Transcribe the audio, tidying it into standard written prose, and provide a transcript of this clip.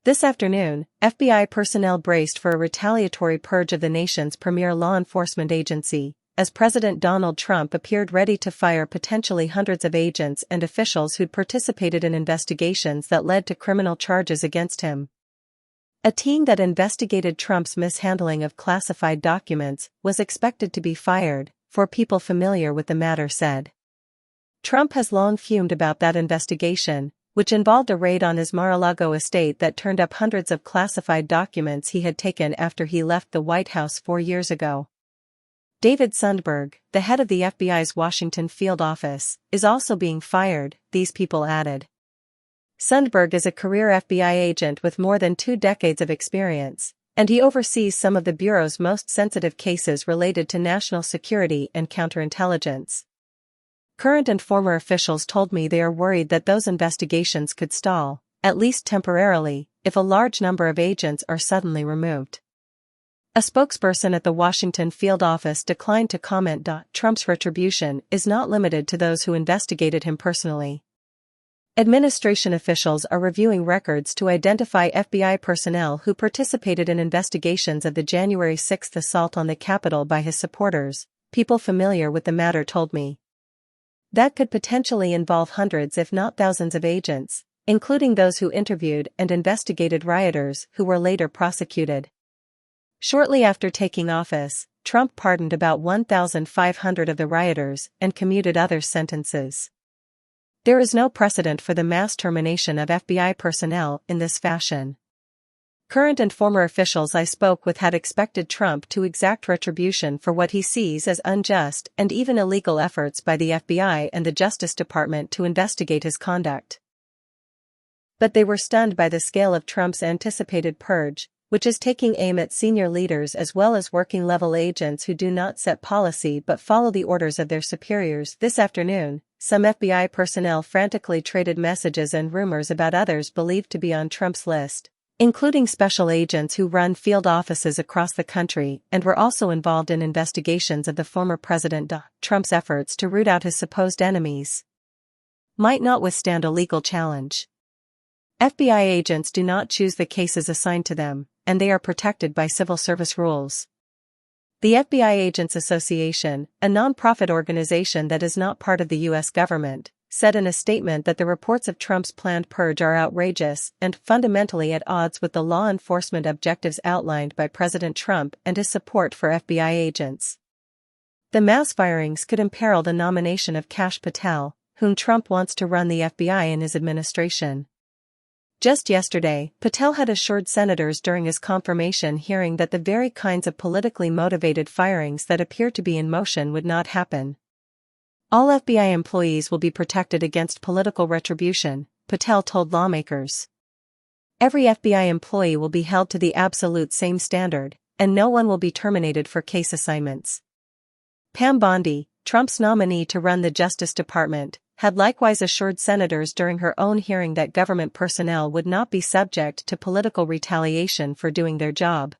This afternoon, FBI personnel braced for a retaliatory purge of the nation's premier law enforcement agency, as President Donald Trump appeared ready to fire potentially hundreds of agents and officials who'd participated in investigations that led to criminal charges against him. A team that investigated Trump's mishandling of classified documents was expected to be fired, for people familiar with the matter said. Trump has long fumed about that investigation, which involved a raid on his Mar-a-Lago estate that turned up hundreds of classified documents he had taken after he left the White House 4 years ago. David Sundberg, the head of the FBI's Washington field office, is also being fired, these people added. Sundberg is a career FBI agent with more than 2 decades of experience, and he oversees some of the Bureau's most sensitive cases related to national security and counterintelligence. Current and former officials told me they are worried that those investigations could stall, at least temporarily, if a large number of agents are suddenly removed. A spokesperson at the Washington field office declined to comment. Trump's retribution is not limited to those who investigated him personally. Administration officials are reviewing records to identify FBI personnel who participated in investigations of the January 6 assault on the Capitol by his supporters, people familiar with the matter told me. That could potentially involve hundreds if not thousands of agents, including those who interviewed and investigated rioters who were later prosecuted. Shortly after taking office, Trump pardoned about 1,500 of the rioters and commuted others' sentences. There is no precedent for the mass termination of FBI personnel in this fashion. Current and former officials I spoke with had expected Trump to exact retribution for what he sees as unjust and even illegal efforts by the FBI and the Justice Department to investigate his conduct. But they were stunned by the scale of Trump's anticipated purge, which is taking aim at senior leaders as well as working-level agents who do not set policy but follow the orders of their superiors. This afternoon, some FBI personnel frantically traded messages and rumors about others believed to be on Trump's list, including special agents who run field offices across the country and were also involved in investigations of the former President Trump's efforts to root out his supposed enemies. Might not withstand a legal challenge. FBI agents do not choose the cases assigned to them, and they are protected by civil service rules. The FBI Agents Association, a non-profit organization that is not part of the U.S. government, said in a statement that the reports of Trump's planned purge are outrageous and fundamentally at odds with the law enforcement objectives outlined by President Trump and his support for FBI agents. The mass firings could imperil the nomination of Kash Patel, whom Trump wants to run the FBI in his administration. Just yesterday, Patel had assured senators during his confirmation hearing that the very kinds of politically motivated firings that appear to be in motion would not happen. All FBI employees will be protected against political retribution, Patel told lawmakers. Every FBI employee will be held to the absolute same standard, and no one will be terminated for case assignments. Pam Bondi, Trump's nominee to run the Justice Department, had likewise assured senators during her own hearing that government personnel would not be subject to political retaliation for doing their job.